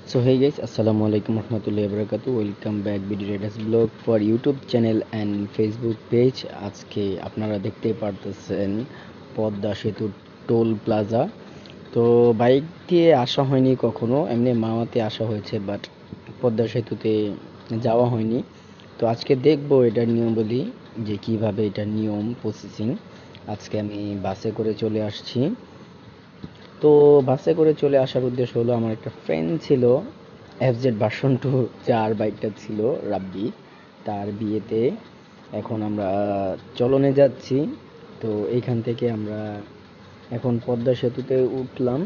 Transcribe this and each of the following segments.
So hey guys, Assalamu Alaikum Rahmatullahi, Barakatuh. Welcome back bdriders blog for YouTube channel and Facebook page. আজকে আপনারা দেখতেই পারতেছেন পদ্মা সেতু toll plaza. তো bike দিয়ে আসা হয়নি কখনো, এমনি মাওয়াতে আসা হয়েছে, বাট পদ্মা সেতুতে যাওয়া হয়নি। তো আজকে দেখবো এটার নিয়মাবলী, যে কিভাবে এটার নিয়ম প্রসেসিং। আজকে আমি বাসে করে চলে আসছি। তো বাসে করে চলে আসার উদ্দেশ্য হলো, আমার একটা ফ্রেন্ড ছিল এফজেড ভার্সন 2, যার বাইকটা ছিল রাব্বি, তার বিয়েতে এখন আমরা চলনে যাচ্ছি। তো এইখান থেকে আমরা এখন পদ্মা সেতুতে উঠলাম।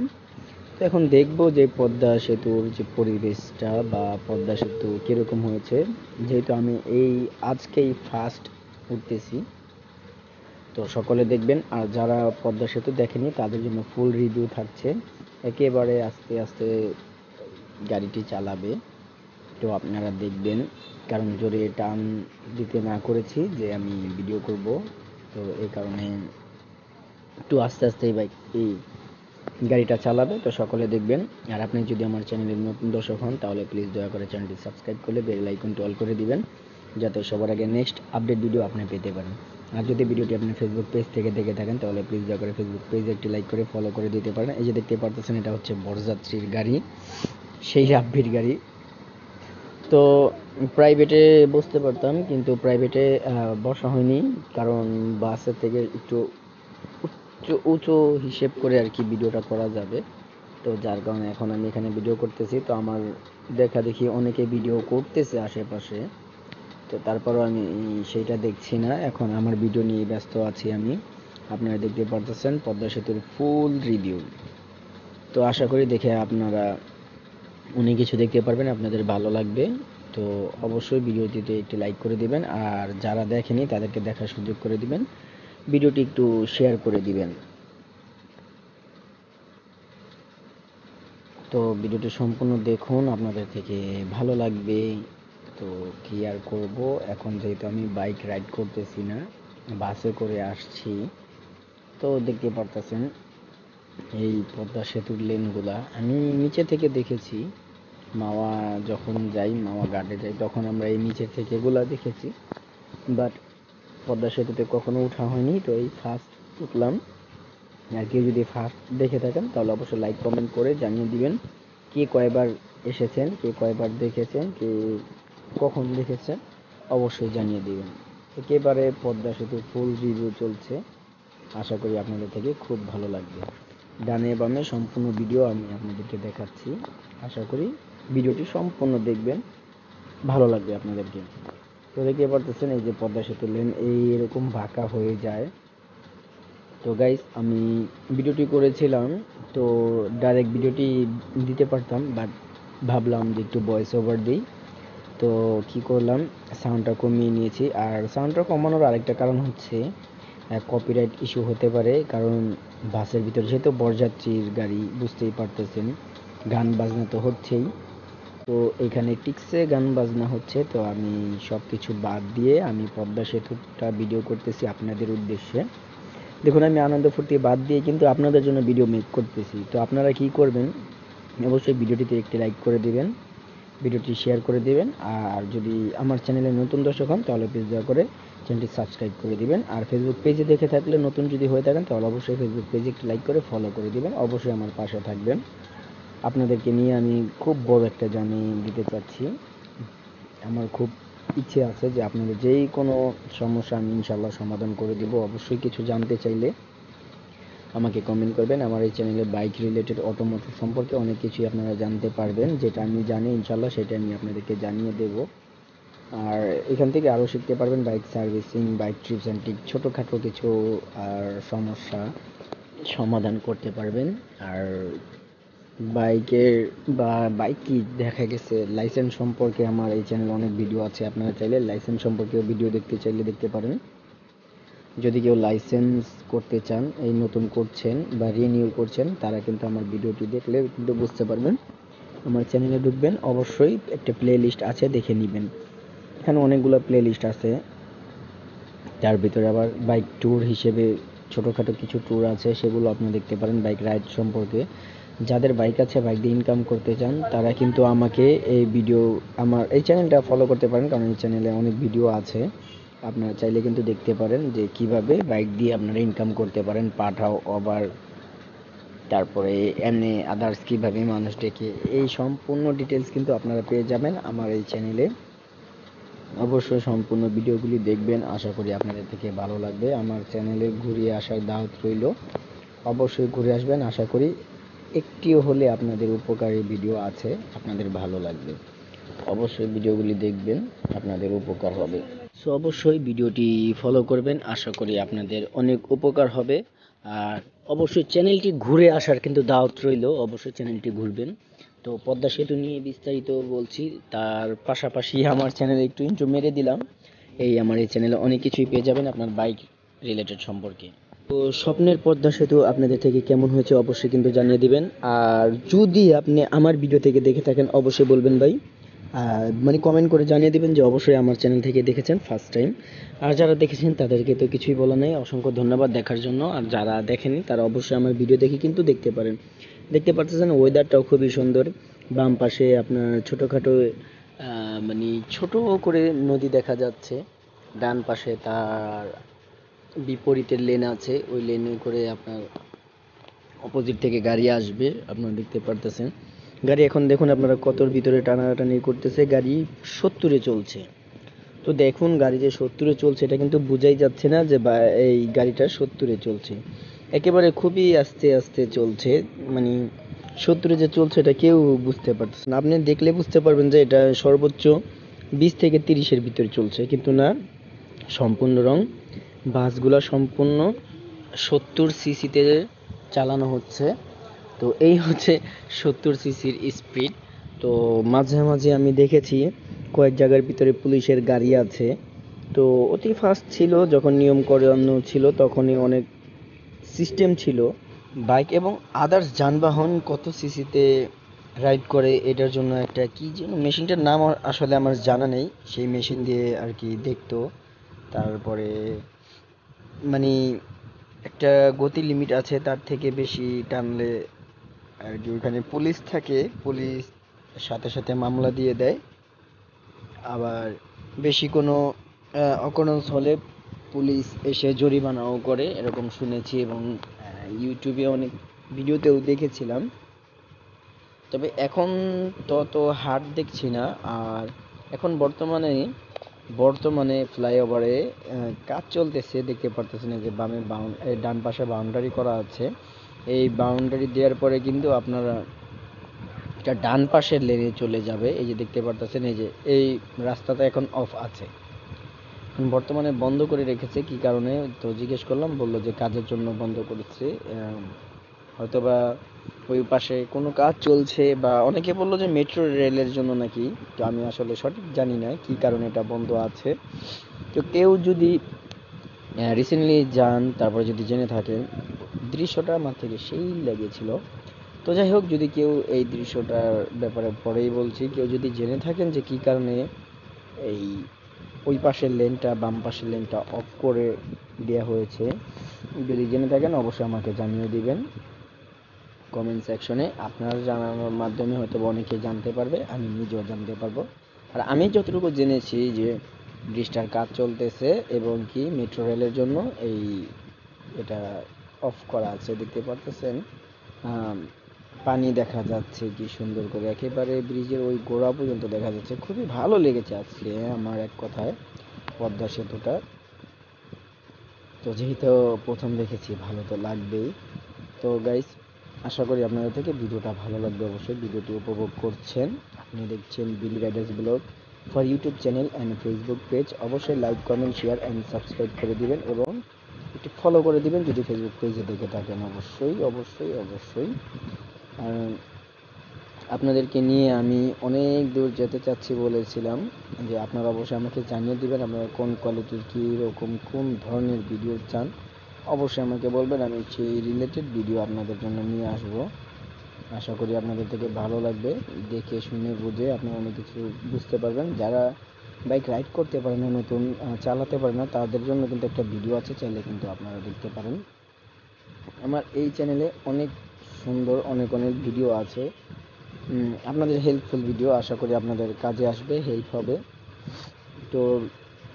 তো এখন দেখবো যে পদ্মা সেতুর যে পরিবেশটা বা পদ্মা সেতু কীরকম হয়েছে, যেহেতু আমি আজকেই ফার্স্ট উঠতেছি। তো সকলে দেখবেন, আর যারা পদ্মা সেতু দেখেনি তাদের জন্য ফুল রিভিউ থাকছে। একেবারে আস্তে আস্তে গাড়িটি চালাবে, তো আপনারা দেখবেন, কারণ জোরে টান দিতে না করেছি যে আমি ভিডিও করব, তো এই কারণে একটু আস্তে আস্তে এই গাড়িটা চালাবে। তো সকলে দেখবেন। আর আপনি যদি আমার চ্যানেলের নতুন দর্শক হন তাহলে প্লিজ দয়া করে চ্যানেলটি সাবস্ক্রাইব করলে বেল আইকনটি অল করে দিবেন, যাতে সবার আগে নেক্সট আপডেট ভিডিও আপনি পেতে পারেন। আর যদি ভিডিওটি আপনি ফেসবুক পেজ থেকে দেখে থাকেন তাহলে প্লিজ দয়া করে ফেসবুক পেজে একটি লাইক করে ফলো করে দিতে পারেন। এই যে দেখতে পারতেছেন, এটা হচ্ছে বরযাত্রীর গাড়ি, সেই রাব্বির গাড়ি। তো প্রাইভেটে বসতে পারতাম, কিন্তু প্রাইভেটে বসা হয়নি, কারণ বাসের থেকে একটু উঁচু হিসেব করে আর কি ভিডিওটা করা যাবে। তো যার কারণে এখন আমি এখানে ভিডিও করতেছি। তো আমার দেখা দেখি অনেকে ভিডিও করতেছে আশেপাশে, তো তারপরও আমি সেইটা দেখছি না, এখন আমার ভিডিও নিয়ে ব্যস্ত আছি আমি। আপনারা দেখতে পারতেছেন পদ্মা সেতুর ফুল রিভিউ। তো আশা করি দেখে আপনারা অনেক কিছু দেখতে পারবেন, আপনাদের ভালো লাগবে। তো অবশ্যই ভিডিওটিতে একটি লাইক করে দিবেন, আর যারা দেখেনি তাদেরকে দেখার সুযোগ করে দিবেন, ভিডিওটি একটু শেয়ার করে দিবেন। তো ভিডিওটি সম্পূর্ণ দেখুন, আপনাদের থেকে ভালো লাগবে। তো কি আর করব, এখন যেহেতু আমি বাইক রাইড করতেছি না, বাসে করে আসছি। তো দেখতে পারতেছেন এই পদ্মা সেতুর লেনগুলা আমি নিচে থেকে দেখেছি। মাওয়া যখন যাই, মাওয়া ঘাটে যাই, তখন আমরা এই নিচে থেকে এগুলা দেখেছি, বাট পদ্মা সেতুতে কখনো ওঠা হয়নি। তো এই ফার্স্ট উঠলাম। আর কেউ যদি ফার্স্ট দেখে থাকেন তাহলে অবশ্যই লাইক কমেন্ট করে জানিয়ে দিবেন কে কয়বার এসেছেন, কে কয়বার দেখেছেন, কে কখন দেখেছেন, অবশ্যই জানিয়ে দিবেন। একেবারে পদ্মা সেতু ফুল রিভিউ চলছে, আশা করি আপনাদের থেকে খুব ভালো লাগবে। ডানে বামে সম্পূর্ণ ভিডিও আমি আপনাদেরকে দেখাচ্ছি, আশা করি ভিডিওটি সম্পূর্ণ দেখবেন, ভালো লাগবে আপনাদেরকে। তো দেখতে পারতেছেন এই যে পদ্মা সেতু লেন এইরকম বাঁকা হয়ে যায়। তো গাইস, আমি ভিডিওটি করেছিলাম, তো ডাইরেক্ট ভিডিওটি দিতে পারতাম, বাট ভাবলাম যে একটু ভয়েস ওভার দিই। তো কি করলাম, সাউন্ডটা কমিয়ে নিয়েছি। আর সাউন্ডটা কমানোর আরেকটা কারণ হচ্ছে কপিরাইট ইস্যু হতে পারে, কারণ বাসের ভিতরে যেহেতু বরযাত্রীর গাড়ি, বুঝতেই পারতেছেন গান বাজনা তো হচ্ছেই। তো এখানে টিক্সে গান বাজনা হচ্ছে, তো আমি সব কিছু বাদ দিয়ে আমি পদ্মা সেতুটা ভিডিও করতেছি আপনাদের উদ্দেশ্যে। দেখুন, আমি আনন্দ ফুর্তি বাদ দিয়ে কিন্তু আপনাদের জন্য ভিডিও মেক করতেছি। তো আপনারা কি করবেন, অবশ্যই ভিডিওটিতে একটি লাইক করে দিবেন, ভিডিওটি শেয়ার করে দিবেন। আর যদি আমার চ্যানেলে নতুন দর্শক হন তাহলে প্লিজ দয়া করে চ্যানেলটি সাবস্ক্রাইব করে দিবেন। আর ফেসবুক পেজে দেখে থাকলে, নতুন যদি হয়ে থাকেন তাহলে অবশ্যই ফেসবুক পেজে একটি লাইক করে ফলো করে দিবেন, অবশ্যই আমার পাশে থাকবেন। আপনাদেরকে নিয়ে আমি খুব বড় একটা জার্নি দিতে চাচ্ছি। আমার খুব ইচ্ছে আছে যে আপনাদের যেই কোনো সমস্যা আমি ইনশাল্লাহ সমাধান করে দিব। অবশ্যই কিছু জানতে চাইলে আমাকে কমেন্ট করবেন। আমার এই চ্যানেলে বাইক রিলেটেড অটোমোটিভ সম্পর্কে অনেক কিছুই আপনারা জানতে পারবেন, যেটা আমি জানি ইনশাল্লাহ সেটা আমি আপনাদেরকে জানিয়ে দেব। আর এখান থেকে আরও শিখতে পারবেন bike servicing, bike trips and tip, ছোটোখাটো কিছু আর সমস্যা সমাধান করতে পারবেন। আর বাইকের বা বাইক কি দেখা গেছে লাইসেন্স সম্পর্কে আমার এই চ্যানেলে অনেক ভিডিও আছে, আপনারা চাইলে লাইসেন্স সম্পর্কেও ভিডিও দেখতে চাইলে দেখতে পারেন। যদি কেউ লাইসেন্স করতে চান, এই নতুন করছেন বা রিনিউ করছেন, তারা কিন্তু আমার ভিডিওটি দেখলে কিন্তু বুঝতে পারবেন। আমার চ্যানেলে ঢুকবেন, অবশ্যই একটা প্লে লিস্ট আছে, দেখে নেবেন। এখানে অনেকগুলো প্লে লিস্ট আছে, তার ভিতরে আবার বাইক ট্যুর হিসেবে ছোটোখাটো কিছু ট্যুর আছে, সেগুলো আপনি দেখতে পারেন বাইক রাইড সম্পর্কে। যাদের বাইক আছে, বাইক দিয়ে ইনকাম করতে চান, তারা কিন্তু আমাকে এই ভিডিও, আমার এই চ্যানেলটা ফলো করতে পারেন, কারণ এই চ্যানেলে অনেক ভিডিও আছে। আপনারা চাইলে কিন্তু দেখতে পারেন যে কিভাবে বাইক দিয়ে আপনারা ইনকাম করতে পারেন, পাঠাও, ওভার, তারপরে এমনি আদার্স কীভাবে মানুষ ডেকে, এই সম্পূর্ণ ডিটেলস কিন্তু আপনারা পেয়ে যাবেন আমার এই চ্যানেলে। অবশ্যই সম্পূর্ণ ভিডিওগুলি দেখবেন, আশা করি আপনাদের থেকে ভালো লাগবে। আমার চ্যানেলে ঘুরে আসার দাওয়াত রইল, অবশ্যই ঘুরে আসবেন। আশা করি একটিও হলে আপনাদের উপকারী ভিডিও আছে, আপনাদের ভালো লাগবে। অবশ্যই ভিডিওগুলি দেখবেন, আপনাদের উপকার হবে। সো অবশ্যই ভিডিওটি ফলো করবেন, আশা করি আপনাদের অনেক উপকার হবে। আর অবশ্যই চ্যানেলটি ঘুরে আসার কিন্তু দাওয়াত রইল, অবশ্যই চ্যানেলটি ঘুরবেন। তো পদ্মা সেতু নিয়ে বিস্তারিত বলছি, তার পাশাপাশি আমার চ্যানেলে একটু ইন্ট্রো মেরে দিলাম। আমার এই চ্যানেলে অনেক কিছুই পেয়ে যাবেন আপনার বাইক রিলেটেড সম্পর্কে। তো স্বপ্নের পদ্মা সেতু আপনাদের থেকে কেমন হয়েছে অবশ্যই কিন্তু জানিয়ে দিবেন। আর যদি আপনি আমার ভিডিও থেকে দেখে থাকেন, অবশ্যই বলবেন ভাই, মানে কমেন্ট করে জানিয়ে দিবেন যে অবশ্যই আমার চ্যানেল থেকে দেখেছেন ফার্স্ট টাইম। আর যারা দেখেছেন তাদেরকে তো কিছুই বলা নেই, অসংখ্য ধন্যবাদ দেখার জন্য। আর যারা দেখেনি তারা অবশ্যই আমার ভিডিও দেখে কিন্তু দেখতে পারেন। দেখতে পাচ্ছেন ওয়েদারটাও খুবই সুন্দর। বাম পাশে আপনার ছোটোখাটো মানে ছোট করে নদী দেখা যাচ্ছে। ডান পাশে তার বিপরীতের লেন আছে, ওই লেনে করে আপনার অপোজিট থেকে গাড়ি আসবে, আপনারা দেখতে পারতেছেন। গাড়ি এখন দেখুন আপনারা কতর ভিতরে টানাটানি করতেছে, গাড়ি 70-এ চলছে। তো দেখুন গাড়ি যে 70-এ চলছে, এটা কিন্তু বোঝাই যাচ্ছে না যে এই গাড়িটা 70-এ চলছে। একেবারে খুবই আস্তে আস্তে চলছে, মানে 70-এ যে চলছে এটা কেউ বুঝতে পারতেছে না। আপনি দেখলে বুঝতে পারবেন যে এটা সর্বোচ্চ 20 থেকে 30-এর ভিতরে চলছে, কিন্তু না, সম্পূর্ণ রং বাসগুলো সম্পূর্ণ 70 সিসিতে চালানো হচ্ছে। তো এই হচ্ছে 70 সিসির স্পিড। তো মাঝে মাঝে আমি দেখেছি কয়েক জায়গার ভিতরে পুলিশের গাড়ি আছে। তো অতি ফাস্ট ছিল, যখন নিয়ম করানো ছিল তখনই অনেক সিস্টেম ছিল। বাইক এবং আদার্স যানবাহন কত সিসিতে রাইড করে, এটার জন্য একটা কি যেন মেশিনটার নাম আসলে আমার জানা নেই, সেই মেশিন দিয়ে আর কি দেখতো। তারপরে মানে একটা গতি লিমিট আছে, তার থেকে বেশি টানলে আর কি ওখানে পুলিশ থাকে, পুলিশ সাথে সাথে মামলা দিয়ে দেয়। আবার বেশি কোনো অকরন্স হলে পুলিশ এসে জরিমানাও করে, এরকম শুনেছি এবং ইউটিউবে অনেক ভিডিওতেও দেখেছিলাম। তবে এখন তত হাট দেখছি না। আর এখন বর্তমানে ফ্লাইওভারে কাজ চলতেছে, দেখতে পারতেছেন যে বামে ডান পাশে বাউন্ডারি করা আছে। এই বাউন্ডারি দেওয়ার পরে কিন্তু আপনারা এটা ডান পাশের লেনে চলে যাবে। এই যে দেখতে পারতেছেন, এই যে এই রাস্তাটা এখন অফ আছে, এখন বর্তমানে বন্ধ করে রেখেছে। কি কারণে তো জিজ্ঞেস করলাম, বললো যে কাজের জন্য বন্ধ করেছে। হয়তোবা ওই পাশে কোনো কাজ চলছে, বা অনেকে বললো যে মেট্রো রেলের জন্য নাকি। তো আমি আসলে সঠিক জানি না কি কারণে এটা বন্ধ আছে। তো কেউ যদি রিসেন্টলি যান, তারপরে যদি জেনে থাকেন, দৃশ্যটা আমার থেকে সেই লেগেছিল। তো যাই হোক, যদি কেউ এই দৃশ্যটার ব্যাপারে পরেই বলছি, কেউ যদি জেনে থাকেন যে কি কারণে এই ওই পাশের লেনটা, বাম পাশের লেনটা অফ করে দেওয়া হয়েছে, যদি জেনে থাকেন অবশ্যই আমাকে জানিয়ে দিবেন কমেন্ট সেকশনে। আপনার জানানোর মাধ্যমে হয়তো অনেকে জানতে পারবে, আমি নিজেও জানতে পারবো। আর আমি যতটুকু জেনেছি যে ব্রিজটার কাজ চলতেছে এবং কি মেট্রো রেলের জন্য এটা অফ করা আছে। দেখতে পারতেছেন পানি দেখা যাচ্ছে কি সুন্দর করে, একেবারে ব্রিজের ওই গোড়া পর্যন্ত দেখা যাচ্ছে। খুবই ভালো লেগেছে আজকে আমার এক কথায় পদ্মা সেতুটা। তো যেহেতু প্রথম দেখেছি, ভালো তো লাগবেই। তো গাইস, আশা করি আপনাদের থেকে ভিডিওটা ভালো লাগবে। অবশ্যই ভিডিওটি উপভোগ করছেন, আপনি দেখছেন bdriders blog for YouTube channel and Facebook page. অবশ্যই like, comment, share and subscribe করে দিবেন এবং একটু ফলো করে দিবেন যদি ফেসবুক পেজে দেখে থাকেন। অবশ্যই অবশ্যই অবশ্যই। আর আপনাদেরকে নিয়ে আমি অনেক দূর যেতে চাচ্ছি বলেছিলাম, যে আপনারা অবশ্যই আমাকে জানিয়ে দিবেন আপনারা কোন কোয়ালিটির, কী রকম, কোন ধরনের ভিডিও চান। অবশ্যই আমাকে বলবেন, আমি সেই রিলেটেড ভিডিও আপনাদের জন্য নিয়ে আসব। আশা করি আপনাদের থেকে ভালো লাগবে, দেখে শুনে বুঝে আপনারা অনেক কিছু বুঝতে পারবেন। যারা বাইক রাইড করতে পারে না, নতুন চালাতে পারে না, তাদের জন্য কিন্তু একটা ভিডিও আছে, চাইলে কিন্তু আপনারা দেখতে পারেন। আমার এই চ্যানেলে অনেক সুন্দর অনেক অনেক ভিডিও আছে, আপনাদের হেল্পফুল ভিডিও, আশা করি আপনাদের কাজে আসবে, হেল্প হবে। তো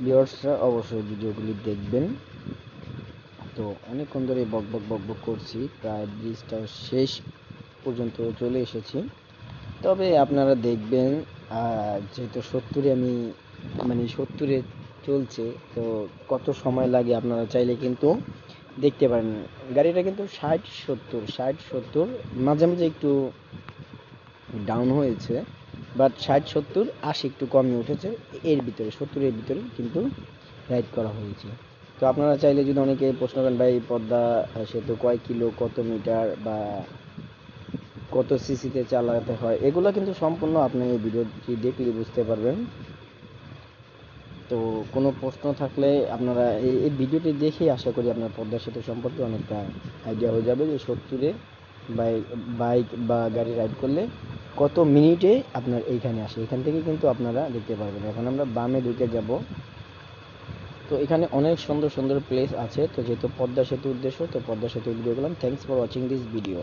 ভিউয়ার্সরা অবশ্যই ভিডিওগুলি দেখবেন। তো অনেকক্ষণ ধরে বক বক করছি, প্রায় ব্রিজটা শেষ পর্যন্ত চলে এসেছি। তবে আপনারা দেখবেন যেহেতু 70-এ আমি মানে 70-এ চলছে, তো কত সময় লাগে আপনারা চাইলে কিন্তু দেখতে পারেন। গাড়িটা কিন্তু 60-70 মাঝে মাঝে একটু ডাউন হয়েছে, বাট 60-70-80 একটু কমে উঠেছে, এর ভিতরে 70-এর ভিতরে কিন্তু রাইড করা হয়েছে। তো আপনারা চাইলে, যদি অনেকে প্রশ্ন করেন ভাই পদ্মা সেতু কয় কিলো, কত মিটার বা কত সিসিতে চালাতে হয়, এগুলো কিন্তু সম্পূর্ণ আপনি এই ভিডিওটি দেখলে বুঝতে পারবেন। তো কোনো প্রশ্ন থাকলে আপনারা এই ভিডিওটি দেখেই আশা করি আপনার পদ্মা সেতু সম্পর্কে অনেকটা আইডিয়া হয়ে যাবে যে 70-এ বাইক বা গাড়ি রাইড করলে কত মিনিটে আপনার এইখানে আসে। এখান থেকে কিন্তু আপনারা দেখতে পারবেন। এখন আমরা বামে ঢুকে যাব। তো এখানে অনেক সুন্দর সুন্দর প্লেস আছে। তো যেহেতু পদ্মা সেতুর উদ্দেশ্য, তো পদ্মা সেতুর ভিডিও করলাম। Thanks for watching this video.